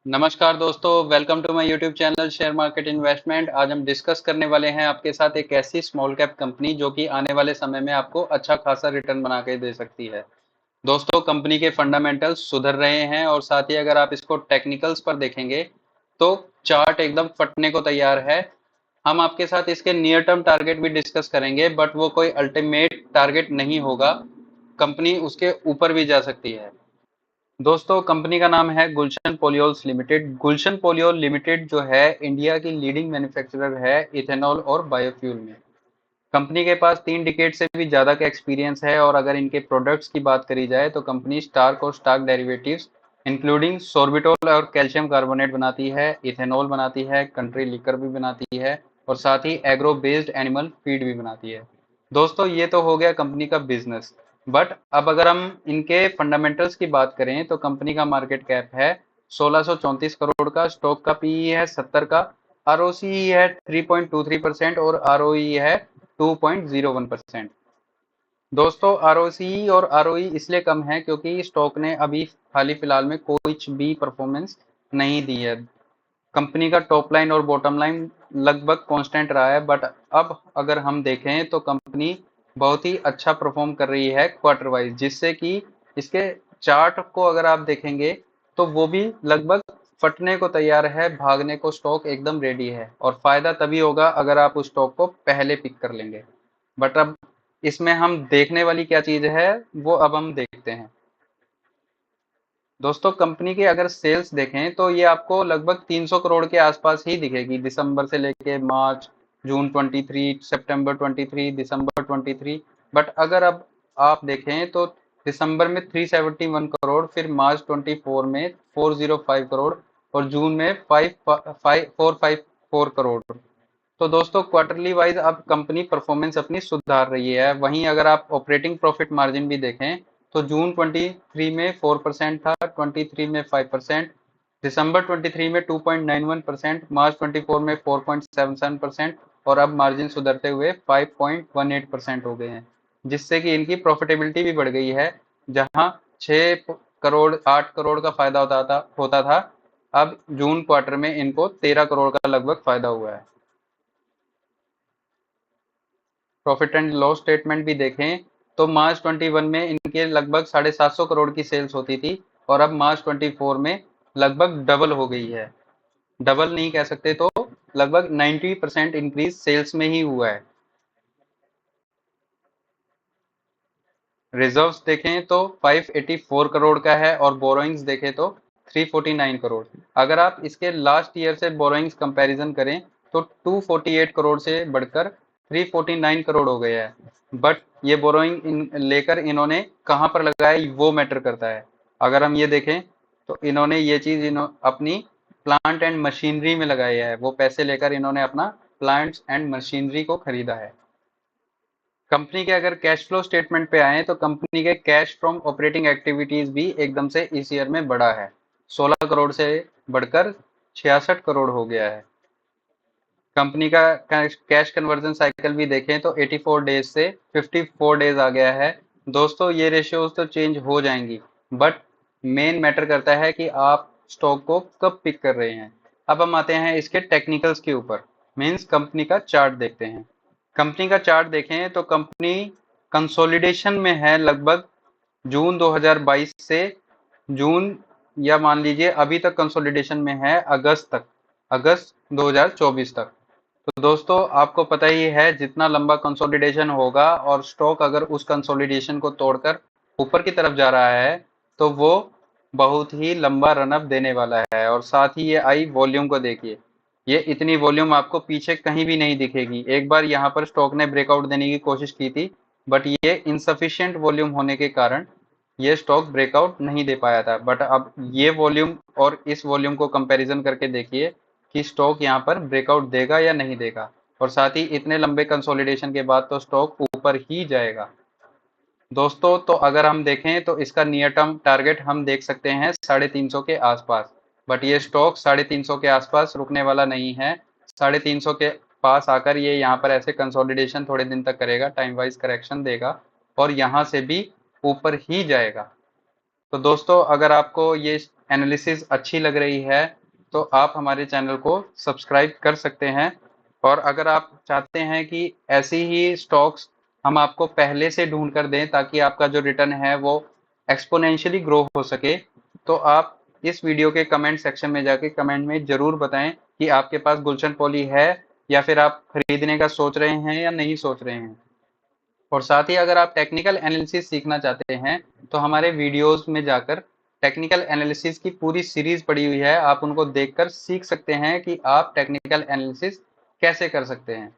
नमस्कार दोस्तों, welcome to my YouTube channel share market investment. आज हम डिस्कस करने वाले हैं आपके साथ एक ऐसी स्मॉल कैप कंपनी जो कि आने वाले समय में आपको अच्छा खासा रिटर्न बना के दे सकती है। दोस्तों, कंपनी के फंडामेंटल्स सुधर रहे हैं और साथ ही अगर आप इसको टेक्निकल्स पर देखेंगे तो चार्ट एकदम फटने को तैयार है। हम आपके साथ इसके नियर टर्म टारगेट भी डिस्कस करेंगे, बट वो कोई अल्टीमेट टारगेट नहीं होगा। कंपनी उसके ऊपर भी जा सकती है। दोस्तों, कंपनी का नाम है गुलशन पोलियोल्स लिमिटेड। गुलशन पोलियोल लिमिटेड जो है इंडिया की लीडिंग मैन्युफैक्चरर है इथेनॉल और बायोफ्यूल में। कंपनी के पास 3 डिकेड से भी ज़्यादा का एक्सपीरियंस है और अगर इनके प्रोडक्ट्स की बात करी जाए तो कंपनी स्टार्क और स्टार्क डेरिवेटिव्स इंक्लूडिंग सोर्बिटोल और कैल्शियम कार्बोनेट बनाती है, इथेनॉल बनाती है, कंट्री लिकर भी बनाती है और साथ ही एग्रो बेस्ड एनिमल फीड भी बनाती है। दोस्तों, ये तो हो गया कंपनी का बिजनेस। बट अब अगर हम इनके फंडामेंटल्स की बात करें तो कंपनी का मार्केट कैप है 1634 करोड़ का, स्टॉक का पीई है 70 का, आरओसी है 3.23% और आरओई है 2.01%। दोस्तों, आरओसी और आरओई इसलिए कम है क्योंकि स्टॉक ने अभी हाल ही फिलहाल में कुछ भी परफॉर्मेंस नहीं दी है। कंपनी का टॉप लाइन और बॉटम लाइन लगभग कांस्टेंट रहा है, बट अब अगर हम देखें तो कंपनी बहुत ही अच्छा परफॉर्म कर रही है क्वार्टर वाइज, जिससे कि इसके चार्ट को अगर आप देखेंगे तो वो भी लगभग फटने को तैयार है, भागने को स्टॉक एकदम रेडी है और फायदा तभी होगा अगर आप उस स्टॉक को पहले पिक कर लेंगे। बट अब इसमें हम देखने वाली क्या चीज है वो अब हम देखते हैं। दोस्तों, कंपनी के अगर सेल्स देखें तो ये आपको लगभग 300 करोड़ के आसपास ही दिखेगी, दिसंबर से लेके मार्च, जून 23, सितंबर 23, दिसंबर 23। बट अगर अब आप देखें तो दिसंबर में 371 करोड़, फिर मार्च 24 में 405 करोड़ और जून में 454 करोड़। तो दोस्तों, क्वार्टरली वाइज अब कंपनी परफॉर्मेंस अपनी सुधार रही है। वहीं अगर आप ऑपरेटिंग प्रॉफिट मार्जिन भी देखें तो जून 23 में 4% था, 23 में 5%, दिसंबर 23 में 2.91%, मार्च 24 में 4.77% और अब मार्जिन सुधरते हुए 5.18% हो गए हैं, जिससे कि इनकी प्रॉफिटेबिलिटी भी बढ़ गई है। जहां 6 करोड़ 8 करोड़ का फायदा होता था, अब जून क्वार्टर में इनको 13 करोड़ का लगभग फायदा हुआ है। प्रॉफिट एंड लॉस स्टेटमेंट भी देखें तो मार्च 21 में इनके लगभग 750 करोड़ की सेल्स होती थी और अब मार्च 24 में लगभग डबल हो गई है। डबल नहीं कह सकते तो लगभग 90% इंक्रीज सेल्स में ही हुआ है। रिजर्व्स देखें तो 584 करोड़ का है और बोरोइंग्स देखें तो 349 करोड़। अगर आप इसके लास्ट ईयर से बोरोइंग्स कंपैरिजन करें तो 248 करोड़ से बढ़कर 349 करोड़ हो गया है। बट ये बोरोइंग लेकर इन्होंने कहां पर लगाया वो मैटर करता है। अगर हम ये देखें तो इन्होंने ये चीज अपनी प्लांट एंड मशीनरी में लगाया है। वो पैसे लेकर इन्होंने अपना प्लांट्स एंड मशीनरी को खरीदा है। कंपनी के अगर कैश फ्लो स्टेटमेंट पे आए तो कंपनी के कैश फ्रॉम ऑपरेटिंग एक्टिविटीज भी एकदम से इस ईयर में बढ़ा है, 16 करोड़ से बढ़कर 66 करोड़ हो गया है। कंपनी का कैश कन्वर्जन साइकिल भी देखें तो 84 डेज से 54 डेज आ गया है। दोस्तों, ये रेशियोज तो चेंज हो जाएंगी, बट मेन मैटर करता है कि आप स्टॉक को कब पिक कर रहे हैं। अब हम आते हैं इसके टेक्निकल्स के ऊपर, मीन्स कंपनी का चार्ट देखते हैं। कंपनी का चार्ट देखें तो कंपनी कंसोलिडेशन में है लगभग जून 2022 से जून, या मान लीजिए अभी तक कंसोलिडेशन में है अगस्त तक, अगस्त 2024 तक। तो दोस्तों, आपको पता ही है जितना लंबा कंसोलिडेशन होगा और स्टॉक अगर उस कंसोलिडेशन को तोड़कर ऊपर की तरफ जा रहा है तो वो बहुत ही लंबा रनअप देने वाला है। और साथ ही ये आई वॉल्यूम को देखिए, ये इतनी वॉल्यूम आपको पीछे कहीं भी नहीं दिखेगी। एक बार यहाँ पर स्टॉक ने ब्रेकआउट देने की कोशिश की थी, बट ये इनसफिशियंट वॉल्यूम होने के कारण ये स्टॉक ब्रेकआउट नहीं दे पाया था। बट अब ये वॉल्यूम और इस वॉल्यूम को कंपैरिजन करके देखिए कि स्टॉक यहाँ पर ब्रेकआउट देगा या नहीं देगा। और साथ ही इतने लंबे कंसोलिडेशन के बाद तो स्टॉक ऊपर ही जाएगा। दोस्तों, तो अगर हम देखें तो इसका नियर टर्म टारगेट हम देख सकते हैं 350 के आसपास। बट ये स्टॉक 350 के आसपास रुकने वाला नहीं है। 350 के पास आकर ये यहाँ पर ऐसे कंसोलिडेशन थोड़े दिन तक करेगा, टाइम वाइज करेक्शन देगा और यहाँ से भी ऊपर ही जाएगा। तो दोस्तों, अगर आपको ये एनालिसिस अच्छी लग रही है तो आप हमारे चैनल को सब्सक्राइब कर सकते हैं। और अगर आप चाहते हैं कि ऐसी ही स्टॉक्स हम आपको पहले से ढूंढ कर दें ताकि आपका जो रिटर्न है वो एक्सपोनेंशियली ग्रो हो सके, तो आप इस वीडियो के कमेंट सेक्शन में जाके कमेंट में जरूर बताएं कि आपके पास गुलशन पॉली है या फिर आप खरीदने का सोच रहे हैं या नहीं सोच रहे हैं। और साथ ही अगर आप टेक्निकल एनालिसिस सीखना चाहते हैं तो हमारे वीडियोस में जाकर टेक्निकल एनालिसिस की पूरी सीरीज पड़ी हुई है, आप उनको देखकर सीख सकते हैं कि आप टेक्निकल एनालिसिस कैसे कर सकते हैं।